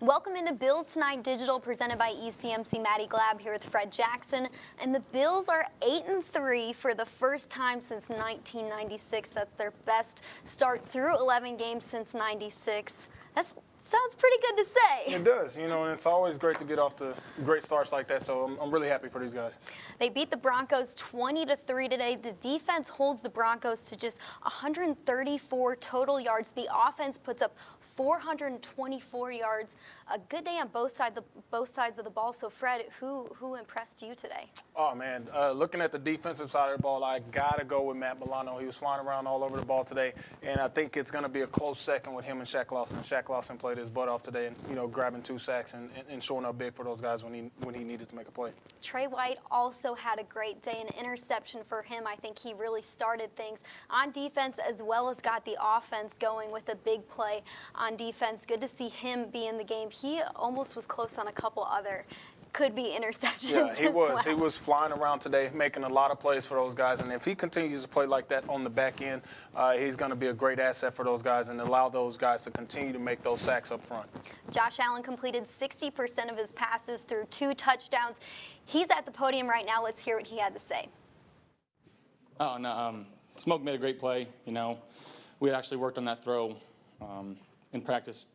Welcome into Bills Tonight Digital, presented by ECMC. Maddy, Glab here with Fred Jackson. And the Bills are 8-3 for the first time since 1996. That's their best start through 11 games since 96. That sounds pretty good to say. It does, and it's always great to get off to great starts like that, so I'm really happy for these guys. They beat the Broncos 20-3 today. The defense holds the Broncos to just 134 total yards. The offense puts up 424 yards. A good day on both sides of the ball. So, Fred, who impressed you today? Oh, man. Looking at the defensive side of the ball, I got to go with Matt Milano. He was flying around all over the ball today, and I think it's going to be a close second with him and Shaq Lawson. Shaq Lawson played his butt off today and, grabbing 2 sacks and showing up big for those guys when he needed to make a play. Trey White also had a great day. An interception for him. I think he really started things on defense as well as got the offense going with a big play on defense. Good to see him be in the game. He almost was close on a couple other could-be interceptions. Yeah, he was. Well. He was flying around today, making a lot of plays for those guys. And if he continues to play like that on the back end, he's going to be a great asset for those guys and allow those guys to continue to make those sacks up front. Josh Allen completed 60% of his passes through 2 touchdowns. He's at the podium right now. Let's hear what he had to say. Oh, no, Smoke made a great play. We had actually worked on that throw in practice,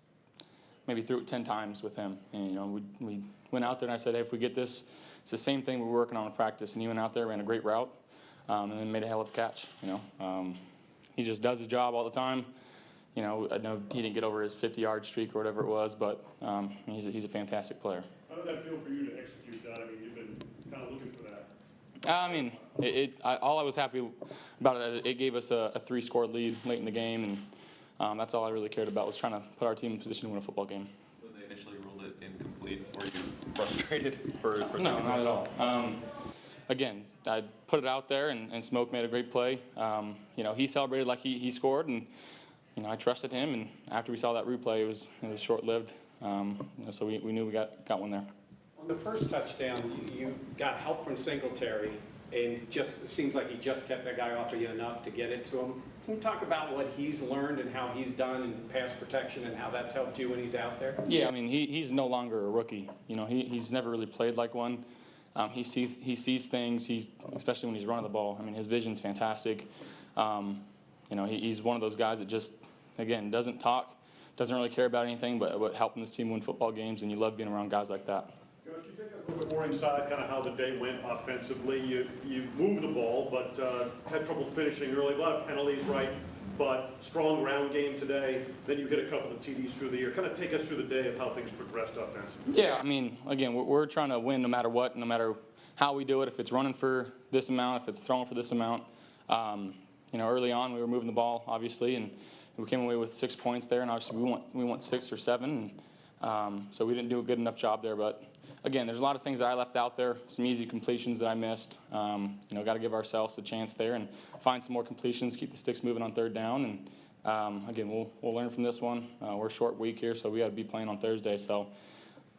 maybe threw it 10 times with him. And, we went out there and I said, hey, if we get this, it's the same thing we're working on in practice. And he went out there, ran a great route, and then made a hell of a catch. He just does his job all the time. I know he didn't get over his 50-yard streak or whatever it was, but he's a fantastic player. How did that feel for you to execute that? I mean, you've been kind of looking for that. All I was happy about it gave us a 3-score lead late in the game, and that's all I really cared about was trying to put our team in position to win a football game. When they initially ruled it incomplete, were you frustrated for No, not at all. Again, I put it out there, and Smoke made a great play. He celebrated like he scored, and I trusted him. And after we saw that replay, it was short-lived. So we knew we got one there. On the first touchdown, you got help from Singletary, and it seems like he just kept that guy off of you enough to get it to him. Can you talk about what he's learned and how he's done in pass protection and how that's helped you when he's out there? Yeah, he's no longer a rookie. He's never really played like one. He sees things. Especially when he's running the ball. His vision's fantastic. He's one of those guys that just, again, doesn't talk, doesn't really care about anything but helping this team win football games, and you love being around guys like that. Can you take us a little bit more inside kind of how the day went offensively? You moved the ball, but had trouble finishing early. A lot of penalties, right? But strong ground game today. Then you hit a couple of TDs through the air. Kind of take us through the day of how things progressed offensively. Yeah, again, we're trying to win no matter what, no matter how we do it. If it's running for this amount, if it's throwing for this amount. Early on we were moving the ball, obviously, and we came away with 6 points there, and obviously we want 6 or 7. And, so we didn't do a good enough job there, but. Again, there's a lot of things that I left out there, some easy completions that I missed. Got to give ourselves a chance there and find some more completions, keep the sticks moving on 3rd down. And again, we'll learn from this one. We're a short week here, so we got to be playing on Thursday. So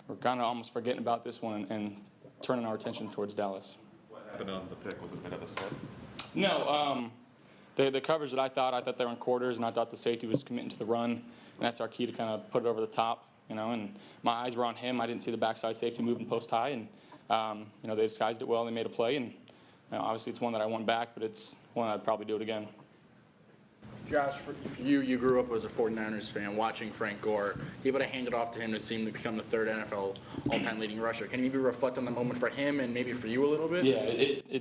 we're kind of almost forgetting about this one and turning our attention towards Dallas. What happened on the pick? Was it a bit of a set? No, the coverage that I thought they were in quarters, and I thought the safety was committing to the run, and that's our key to kind of put it over the top. And my eyes were on him. I didn't see the backside safety moving post high, and they disguised it well. They made a play, and obviously it's one that I want back, but it's one I'd probably do it again. Josh, for you grew up as a 49ers fan watching Frank Gore. You able to hand it off to him to seem to become the 3rd NFL all-time leading rusher. Can you maybe reflect on the moment for him and maybe for you a little bit? Yeah,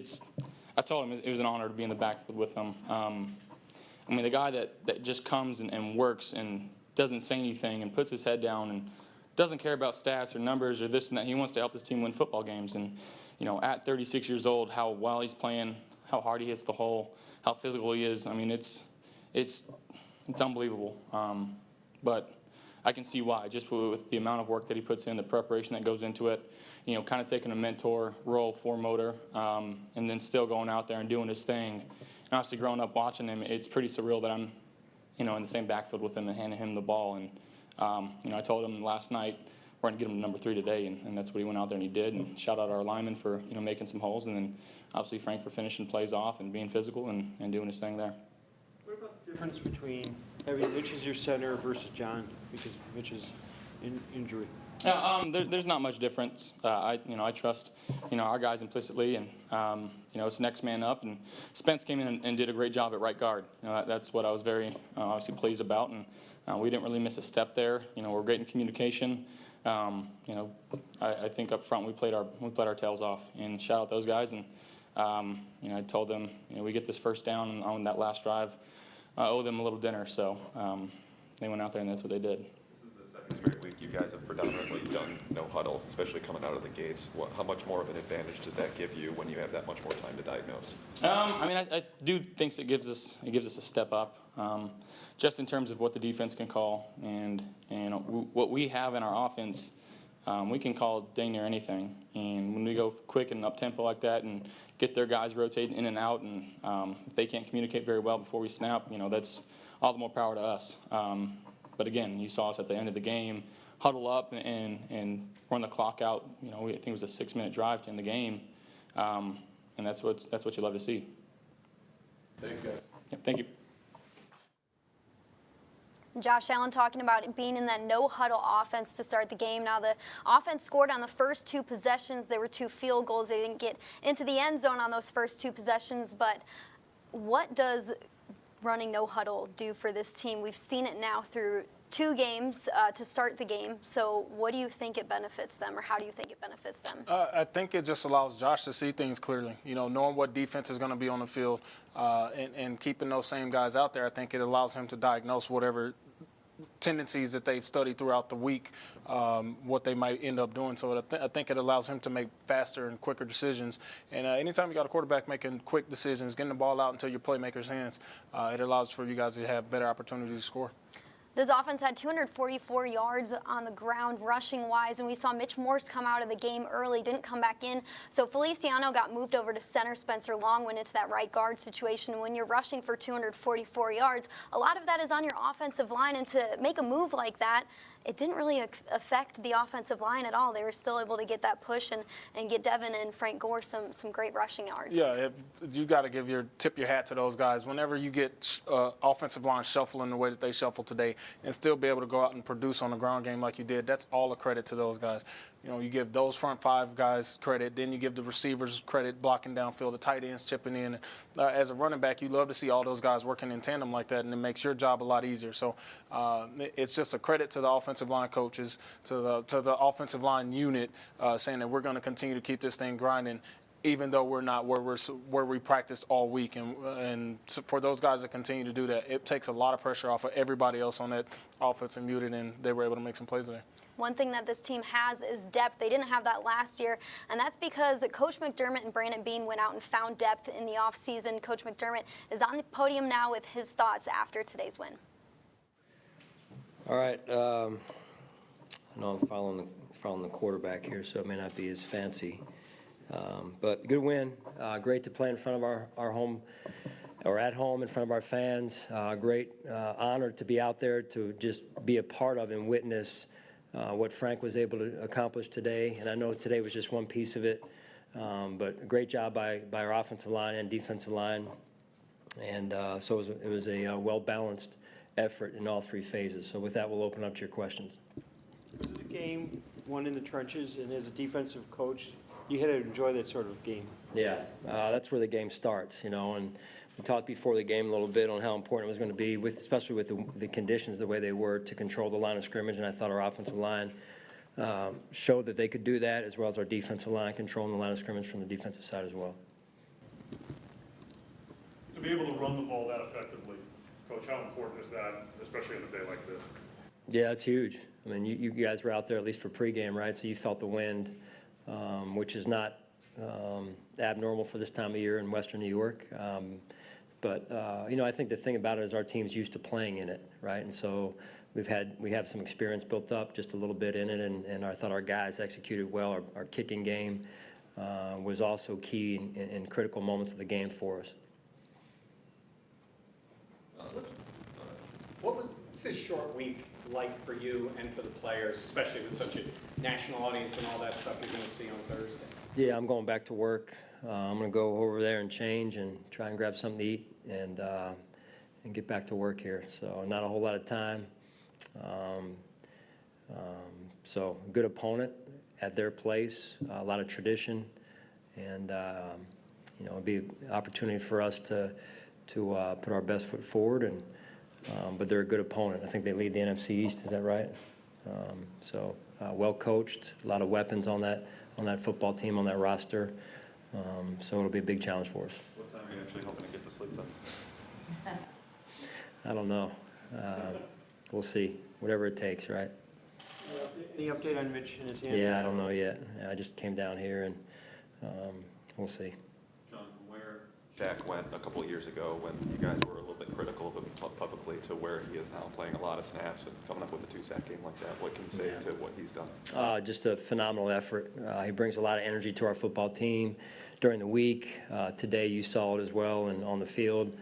I told him it was an honor to be in the backfield with him. The guy that just comes and works and doesn't say anything and puts his head down and doesn't care about stats or numbers or this and that. He wants to help his team win football games. And, at 36 years old, how well he's playing, how hard he hits the hole, how physical he is. It's unbelievable. But I can see why, just with the amount of work that he puts in, the preparation that goes into it, kind of taking a mentor role for Motor, and then still going out there and doing his thing. And obviously growing up watching him, it's pretty surreal that I'm in the same backfield with him and handing him the ball. And, I told him last night we're going to get him to number 3 today, and that's what he went out there and he did. And shout out our linemen for, making some holes, and then obviously Frank for finishing plays off and being physical and doing his thing there. What about the difference between having Mitch as your center versus John? Because Mitch is injury? There's not much difference. I trust, our guys implicitly, and it's next man up. And Spence came in and did a great job at right guard. That's what I was very obviously pleased about, and we didn't really miss a step there. We're great in communication. I think up front we played our tails off, and shout out those guys. And I told them, we get this first down on that last drive, I owe them a little dinner. So they went out there and that's what they did. Straight week, you guys have predominantly done no huddle, especially coming out of the gates. How much more of an advantage does that give you when you have that much more time to diagnose? I do think it gives us a step up, just in terms of what the defense can call, and what we have in our offense. We can call dang near anything, and when we go quick and up tempo like that, and get their guys rotating in and out, and if they can't communicate very well before we snap, that's all the more power to us. But again, you saw us at the end of the game huddle up and run the clock out. I think it was a 6-minute drive to end the game, and that's what you love to see. Thanks, guys. Yep, thank you. Josh Allen talking about it being in that no-huddle offense to start the game. Now, the offense scored on the first 2 possessions. There were 2 field goals. They didn't get into the end zone on those first 2 possessions. But what does running no-huddle do for this team? We've seen it now through 2 games to start the game. So what do you think it benefits them, or how do you think it benefits them? I think it just allows Josh to see things clearly. Knowing what defense is going to be on the field and keeping those same guys out there, I think it allows him to diagnose whatever tendencies that they've studied throughout the week, what they might end up doing. So I think it allows him to make faster and quicker decisions. And anytime you got a quarterback making quick decisions, getting the ball out into your playmakers' hands, it allows for you guys to have better opportunities to score. This offense had 244 yards on the ground rushing-wise, and we saw Mitch Morse come out of the game early, didn't come back in. So Feliciano got moved over to center. Spencer Long went into that right guard situation. When you're rushing for 244 yards, a lot of that is on your offensive line, and to make a move like that, it didn't really affect the offensive line at all. They were still able to get that push and get Devin and Frank Gore some great rushing yards. Yeah, you got to tip your hat to those guys. Whenever you get offensive line shuffling the way that they shuffle today and still be able to go out and produce on the ground game like you did, that's all a credit to those guys. You give those front 5 guys credit, then you give the receivers credit blocking downfield, the tight ends chipping in. As a running back, you love to see all those guys working in tandem like that, and it makes your job a lot easier. So it's just a credit to the offensive line coaches, to the offensive line unit, saying that we're going to continue to keep this thing grinding, even though we're not where we practiced all week. And for those guys to continue to do that, it takes a lot of pressure off of everybody else on that offensive unit, and they were able to make some plays there. One thing that this team has is depth. They didn't have that last year, and that's because Coach McDermott and Brandon Beane went out and found depth in the offseason. Coach McDermott is on the podium now with his thoughts after today's win. All right. I know I'm following the quarterback here, so it may not be as fancy. But good win. Great to play in front of our home, or at home in front of our fans. Great honor to be out there to just be a part of and witness what Frank was able to accomplish today. And I know today was just one piece of it, but a great job by our offensive line and defensive line. And so it was a well-balanced effort in all 3 phases. So with that, we'll open up to your questions. Was it a game won in the trenches, and as a defensive coach, you had to enjoy that sort of game? Yeah, that's where the game starts, and we talked before the game a little bit on how important it was going to be, especially with the conditions the way they were, to control the line of scrimmage, and I thought our offensive line showed that they could do that, as well as our defensive line controlling the line of scrimmage from the defensive side as well. To be able to run the ball that effectively, Coach, how important is that, especially on a day like this? Yeah, it's huge. I mean, you guys were out there at least for pregame, right? So you felt the wind, which is not abnormal for this time of year in Western New York. But I think the thing about it is our team's used to playing in it, right? And so we have some experience built up just a little bit in it, and I thought our guys executed well. Our kicking game was also key in critical moments of the game for us. What's this short week like for you and for the players, especially with such a national audience and all that stuff you're going to see on Thursday? Yeah, I'm going back to work. I'm going to go over there and change and try and grab something to eat and get back to work here. So not a whole lot of time. So a good opponent at their place, a lot of tradition, and it'll be an opportunity for us to put our best foot forward. And but they're a good opponent. I think they lead the NFC East. Is that right? Well coached, a lot of weapons on that football team, on that roster. So it'll be a big challenge for us. What time are you actually hoping to get to sleep then? I don't know. We'll see. Whatever it takes, right? Any update on Mitch and his hand? Yeah, I don't know yet. I just came down here, and we'll see. Sean, from where Shaq went a couple of years ago when you guys were a little bit critical of him publicly to where he is now playing a lot of snaps and coming up with a 2-sack game like that, what can you say to what he's done? Just a phenomenal effort. He brings a lot of energy to our football team during the week. Today you saw it as well, and on the field.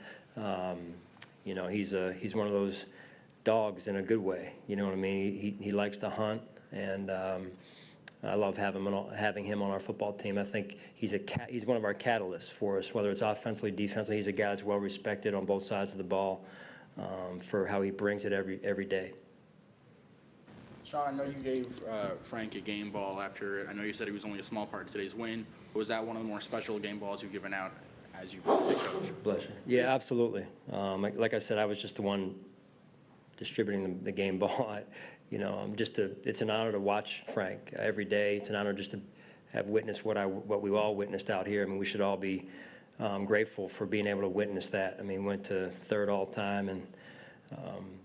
He's one of those dogs in a good way. You know what I mean? He likes to hunt, and I love having him on our football team. I think he's one of our catalysts for us, whether it's offensively, defensively. He's a guy that's well respected on both sides of the ball for how he brings it every day. Sean, I know you gave Frank a game ball after, I know you said he was only a small part of today's win, but was that one of the more special game balls you've given out as you coach? Bless you. Yeah, absolutely. Like I said, I was just the one distributing the game ball. It's an honor to watch Frank every day. It's an honor just to have witnessed what we all witnessed out here. I mean, we should all be grateful for being able to witness that. I mean, went to third all time, and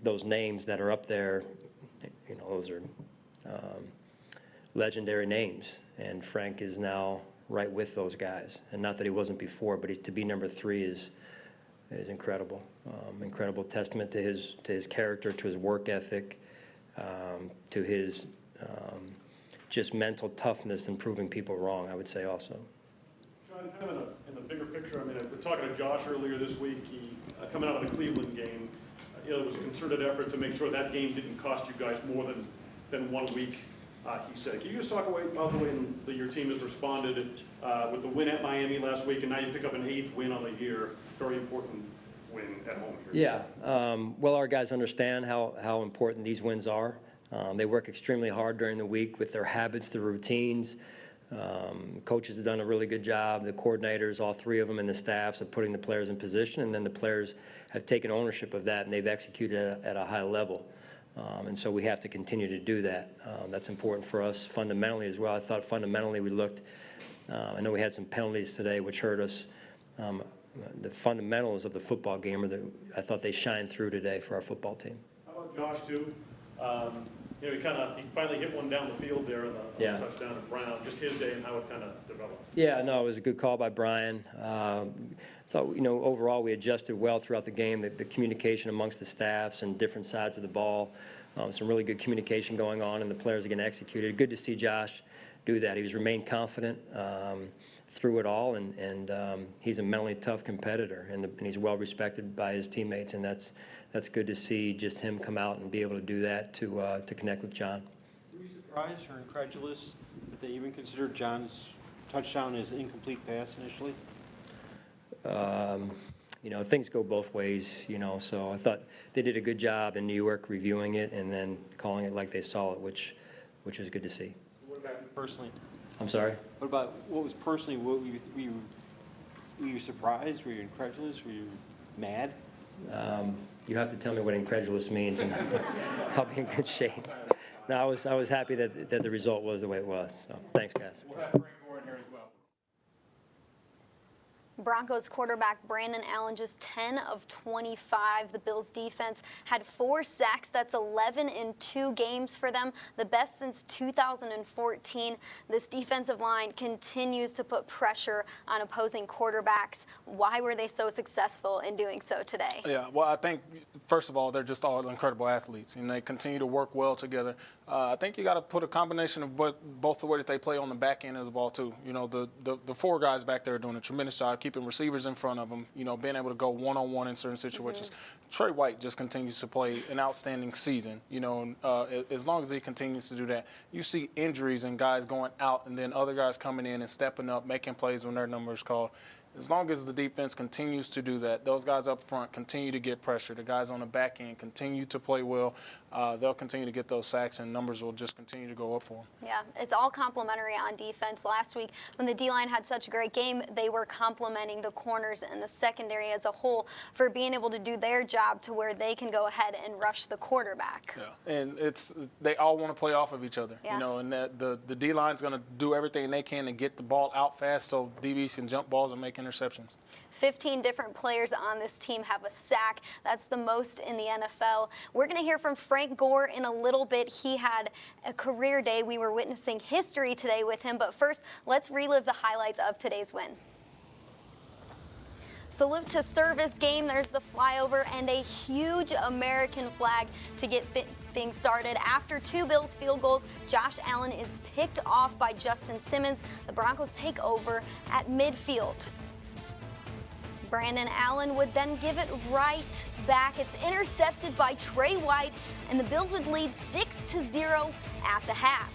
those names that are up there, those are legendary names. And Frank is now right with those guys. And not that he wasn't before, but to be number 3 is incredible. Incredible testament to his character, to his work ethic, to his just mental toughness and proving people wrong, I would say also. John, kind of in the bigger picture, I mean, we're talking to Josh earlier this week. He coming out of the Cleveland game, it was a concerted effort to make sure that game didn't cost you guys more than 1 week. He said, can you just talk about the way that your team has responded with the win at Miami last week, and now you pick up an 8th win on the year, very important win at home here? Yeah, well, our guys understand how important these wins are. They work extremely hard during the week with their habits, their routines. Coaches have done a really good job. The coordinators, all 3 of them, and the staffs of putting the players in position, and then the players have taken ownership of that, and they've executed at a high level. And so we have to continue to do that. That's important for us fundamentally as well. I thought fundamentally we looked, I know we had some penalties today which hurt us. The fundamentals of the football game I thought they shined through today for our football team. How about Josh, too? He finally hit one down the field there on the touchdown to Brown. Just his day and how it kind of developed. Yeah, no, it was a good call by Brian. Thought, overall we adjusted well throughout the game, the communication amongst the staffs and different sides of the ball. Some really good communication going on, and the players are going to execute it. Good to see Josh do that. He's remained confident through it all, and he's a mentally tough competitor, and he's well respected by his teammates, and that's good to see just him come out and be able to do that to connect with John. Were you surprised or incredulous that they even considered John's touchdown as an incomplete pass initially? Things go both ways, so I thought they did a good job in New York reviewing it and then calling it like they saw it, which was good to see. What about you personally? I'm sorry? What about what was personally, were you surprised? Were you incredulous? Were you mad? You have to tell me what incredulous means, and I'll be in good shape. No, I was happy that the result was the way it was, so thanks, guys. We'll have Frank Gore in here as well. Broncos quarterback Brandon Allen just 10 of 25. The Bills defense had 4 sacks. That's 11 in 2 games for them, the best since 2014. This defensive line continues to put pressure on opposing quarterbacks. Why were they so successful in doing so today? Yeah, well, I think, first of all, they're just all incredible athletes, and they continue to work well together. I think you got to put a combination of both the way that they play on the back end of the ball, too. The 4 guys back there are doing a tremendous job keeping receivers in front of them, being able to go one-on-one in certain situations. Mm-hmm. Trey White just continues to play an outstanding season, as long as he continues to do that. You see injuries and guys going out and then other guys coming in and stepping up, making plays when their number is called. as long as the defense continues to do that, those guys up front continue to get pressure, the guys on the back end continue to play well, they'll continue to get those sacks, and numbers will just continue to go up for them. Yeah, it's all complimentary on defense. Last week, when the D-line had such a great game, they were complimenting the corners and the secondary as a whole for being able to do their job to where they can go ahead and rush the quarterback. Yeah, and they all want to play off of each other, Yeah. you know, and the D-line's going to do everything they can to get the ball out fast so DBs can jump balls and make interceptions. 15 different players on this team have a sack. That's the most in the NFL. We're going to hear from Frank Gore in a little bit. He had a career day. We were witnessing history today with him. But first, let's relive the highlights of today's win. Salute to service game. There's the flyover and a huge American flag to get things started. After 2 Bills field goals, Josh Allen is picked off by Justin Simmons. The Broncos take over at midfield. Brandon Allen would then give it right back. It's intercepted by Trey White, and the Bills would lead 6-0 at the half.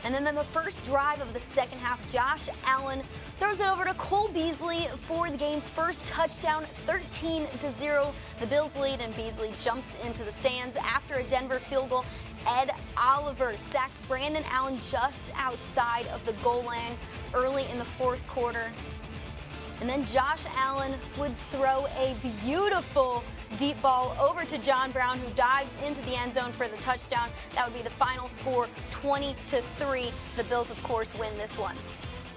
And then the first drive of the second half, Josh Allen throws it over to Cole Beasley for the game's first touchdown, 13-0. The Bills lead, and Beasley jumps into the stands. After a Denver field goal, Ed Oliver sacks Brandon Allen just outside of the goal line early in the fourth quarter. And then Josh Allen would throw a beautiful deep ball over to John Brown, who dives into the end zone for the touchdown. That would be the final score, 20-3. The Bills, of course, win this one.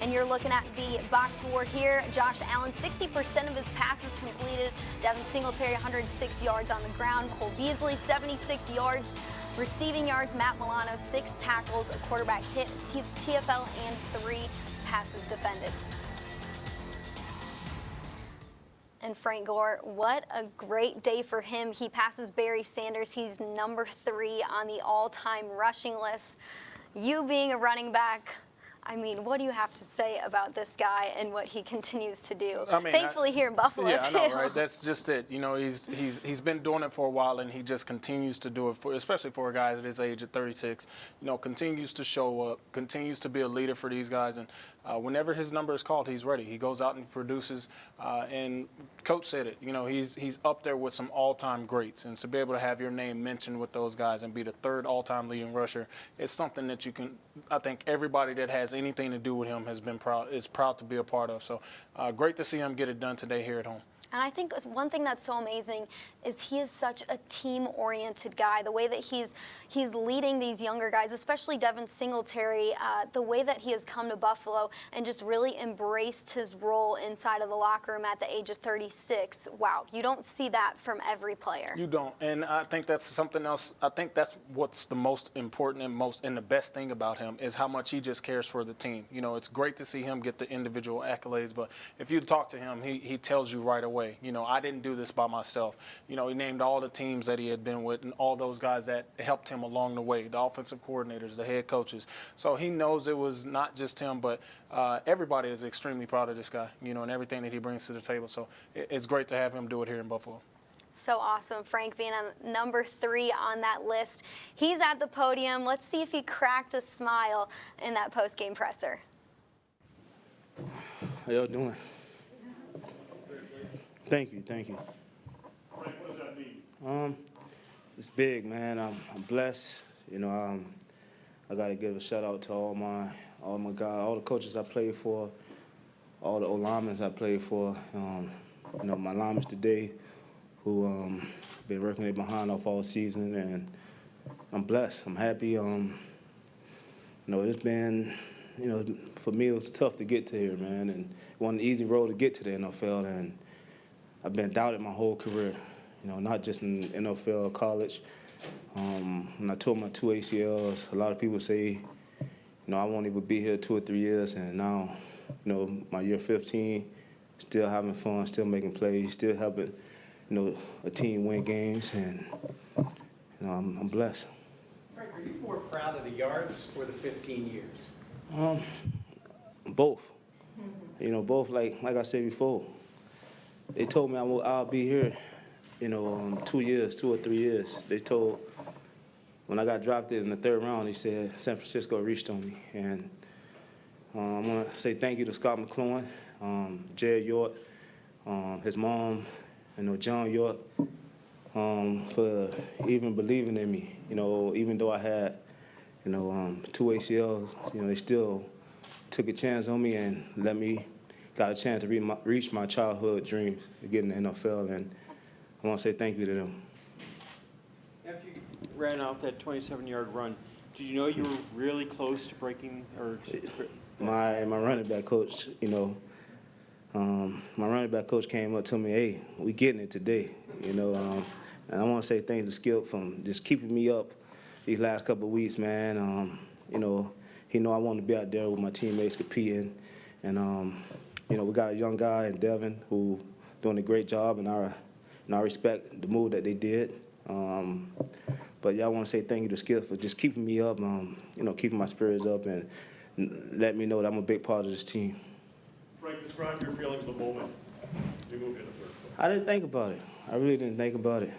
And you're looking at the box score here. Josh Allen, 60% of his passes completed. Devin Singletary, 106 yards on the ground. Cole Beasley, 76 yards. Receiving yards, Matt Milano, 6 tackles, a quarterback hit, TFL, and 3 passes defended. And Frank Gore, what a great day for him. He passes Barry Sanders. He's number 3 on the all-time rushing list. You being a running back, I mean, what do you have to say about this guy and what he continues to do? I mean, Thankfully here in Buffalo, yeah, too. I know, right? That's just it. You know, he's been doing it for a while, and he just continues to do it, especially for a guy at his age at 36. You know, continues to show up, continues to be a leader for these guys, and whenever his number is called, he's ready. He goes out and produces, and Coach said it. You know, he's up there with some all-time greats, and to be able to have your name mentioned with those guys and be the 3rd all-time leading rusher, it's something that you can. I think everybody that has anything to do with him is proud to be a part of. So great to see him get it done today here at home. And I think one thing that's so amazing is he is such a team-oriented guy. The way that he's leading these younger guys, especially Devin Singletary, the way that he has come to Buffalo and just really embraced his role inside of the locker room at the age of 36. Wow, you don't see that from every player. You don't, and I think that's something else. I think that's what's the most important and the best thing about him is how much he just cares for the team. You know, it's great to see him get the individual accolades, but if you talk to him, he tells you right away. You know, I didn't do this by myself. You know, he named all the teams that he had been with and all those guys that helped him along the way, the offensive coordinators, the head coaches. So he knows it was not just him, but everybody is extremely proud of this guy, you know, and everything that he brings to the table. So it's great to have him do it here in Buffalo. So awesome, Frank being on number 3 on that list. He's at the podium. Let's see if he cracked a smile in that post-game presser. How y'all doing? Thank you. Frank, what does that mean? It's big, man. I'm blessed. You know, I got to give a shout out to all my guys, all the coaches I played for, all the O-linemen I played for. You know, my linemen today, who been working their behind off all season, and I'm blessed. I'm happy. You know, it's been, you know, for me it was tough to get to here, man, and it wasn't an easy road to get to the NFL, and I've been doubted my whole career, you know, not just in NFL, college. When I tore my 2 ACLs, a lot of people say, you know, I won't even be here 2 or 3 years, and now, you know, my year 15, still having fun, still making plays, still helping, you know, a team win games, and, you know, I'm blessed. Frank, are you more proud of the yards or the 15 years? Both. You know, both, like I said before. They told me I'll be here, you know, 2 or 3 years. They told, when I got drafted in the 3rd round, they said San Francisco reached on me. And I want to say thank you to Scott McCloughan, Jed York, his mom, John York, for even believing in me. Even though I had, 2 ACLs, they still took a chance on me and got a chance to reach my childhood dreams to get in the NFL, and I want to say thank you to them. After you ran off that 27-yard run, did you know you were really close to breaking or? My running back coach, my running back coach came up to me, hey, we getting it today, and I want to say thanks to Skip for just keeping me up these last couple of weeks, man. He know I want to be out there with my teammates competing, and we got a young guy in Devin who doing a great job, and I respect the move that they did. But yeah, I want to say thank you to Skip for just keeping me up, keeping my spirits up, and let me know that I'm a big part of this team. Frank, describe your feelings the moment you moved into third place. I didn't think about it. I really didn't think about it.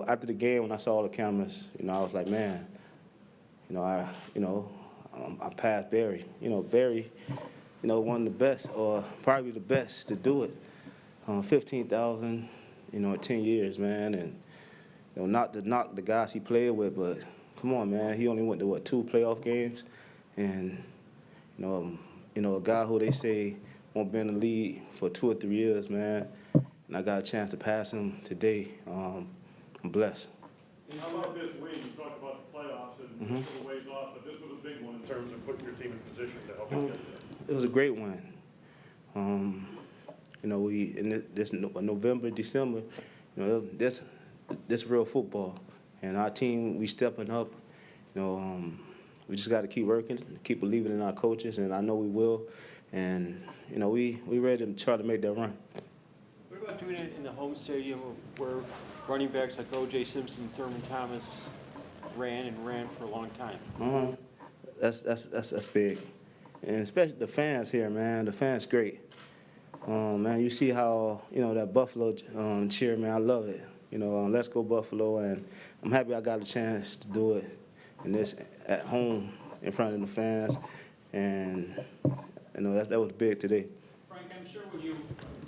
After the game, when I saw all the cameras, I was like, man, I passed Barry. Barry, one of the best, or probably the best to do it. 15,000, in 10 years, man, and not to knock the guys he played with, but come on, man, he only went to 2 playoff games, and a guy who they say won't be in the league for 2 or 3 years, man, and I got a chance to pass him today. I'm blessed. How about this win? You talked about the playoffs and a ways off, but this was a big one in terms of putting your team in position to help you get there. It was a great win. We in this November, December, this real football, and our team, we stepping up. We just got to keep working, keep believing in our coaches, and I know we will. And we ready to try to make that run. What about doing it in the home stadium where running backs like O.J. Simpson, Thurman Thomas ran for a long time? That's big, and especially the fans here, man. The fans great. Man, you see how that Buffalo cheer, man. I love it. Let's go Buffalo, and I'm happy I got a chance to do it in this at home in front of the fans, and that was big today. Frank, I'm sure when you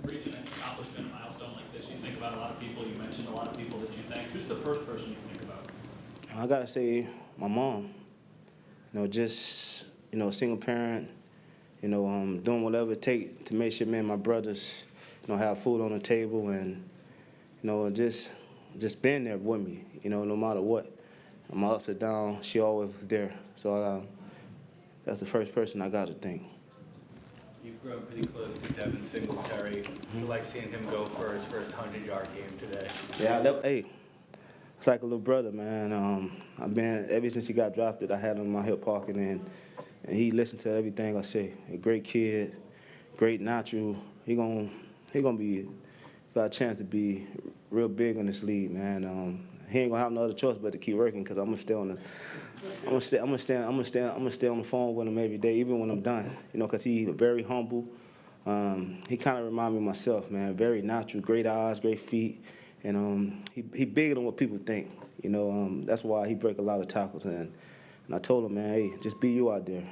reach an accomplishment, a milestone like this, you think about a lot of people. You mentioned a lot of people that you thank. Who's the first person you think about? I gotta say my mom. Just single parent. Doing whatever it takes to make sure me and my brothers, have food on the table, and just being there with me. No matter what, my ups or downs, she always was there. So that's the first person I got to thank. You've grown pretty close to Devin Singletary. You like seeing him go for his first 100-yard game today? Yeah, hey, it's like a little brother, man. I've been ever since he got drafted. I had him in my hip pocket, and he listened to everything I say. A great kid, great natural. He gonna be got a chance to be real big in this league, man. He ain't gonna have no other choice but to keep working, because I'm gonna stay on the phone with him every day, even when I'm done. Because he's very humble. He kind of reminds me of myself, man. Very natural, great eyes, great feet, and he bigger than what people think. That's why he break a lot of tackles. And I told him, man, hey, just be you out there.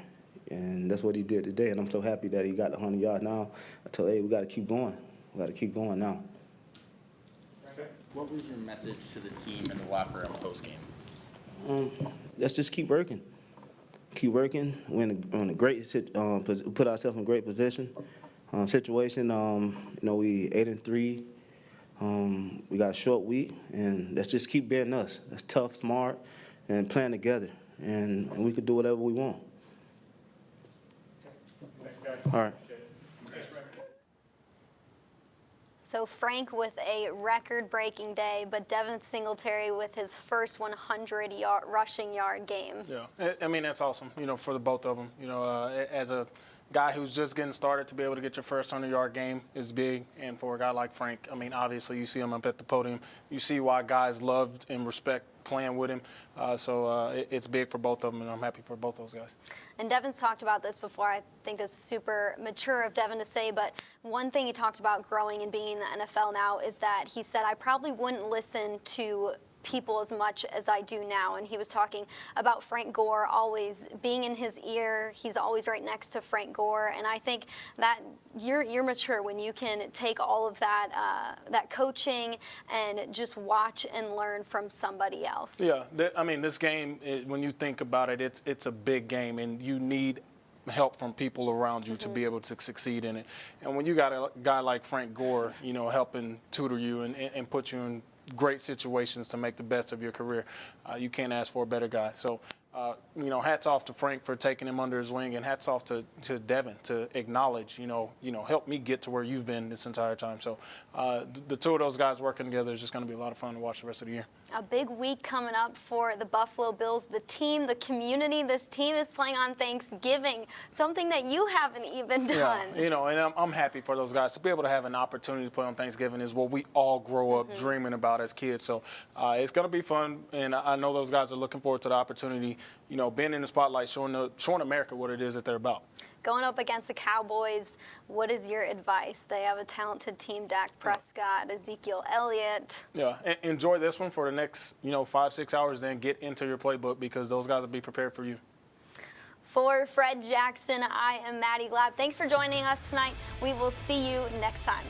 And that's what he did today. And I'm so happy that he got the 100 yards now. I told him, hey, we got to keep going. We got to keep going now. What was your message to the team in the locker room post-game? Let's just keep working. Keep working. We're in a great put ourselves in a great situation. We 8-3. We got a short week, and let's just keep being us. That's tough, smart, and playing together. And we could do whatever we want. All right. So Frank with a record-breaking day, but Devin Singletary with his first 100-yard rushing yard game. Yeah, I mean, that's awesome, for the both of them. As a guy who's just getting started, to be able to get your first 100-yard game is big. And for a guy like Frank, I mean, obviously you see him up at the podium. You see why guys loved and respect playing with him. It's big for both of them, and I'm happy for both those guys. And Devin's talked about this before. I think it's super mature of Devin to say, but one thing he talked about growing and being in the NFL now is that he said, I probably wouldn't listen to people as much as I do now. And he was talking about Frank Gore always being in his ear. He's always right next to Frank Gore. And I think that you're mature when you can take all of that that coaching and just watch and learn from somebody else. Yeah, I mean, this game, when you think about it, it's a big game, and you need help from people around you to be able to succeed in it. And when you got a guy like Frank Gore, you know, helping tutor you and put you in great situations to make the best of your career, you can't ask for a better guy. So, you know, hats off to Frank for taking him under his wing, and hats off to Devin to acknowledge, you know, help me get to where you've been this entire time. So the two of those guys working together is just going to be a lot of fun to watch the rest of the year. A big week coming up for the Buffalo Bills, the team, the community. This team is playing on Thanksgiving, something that you haven't even done. Yeah, you know, and I'm happy for those guys. To be able to have an opportunity to play on Thanksgiving is what we all grow up dreaming about as kids. So it's going to be fun, and I know those guys are looking forward to the opportunity, you know, being in the spotlight, showing America what it is that they're about. Going up against the Cowboys, what is your advice? They have a talented team, Dak Prescott, Ezekiel Elliott. Yeah, enjoy this one for the next, 5-6 hours, then get into your playbook because those guys will be prepared for you. For Fred Jackson, I am Maddy Glab. Thanks for joining us tonight. We will see you next time.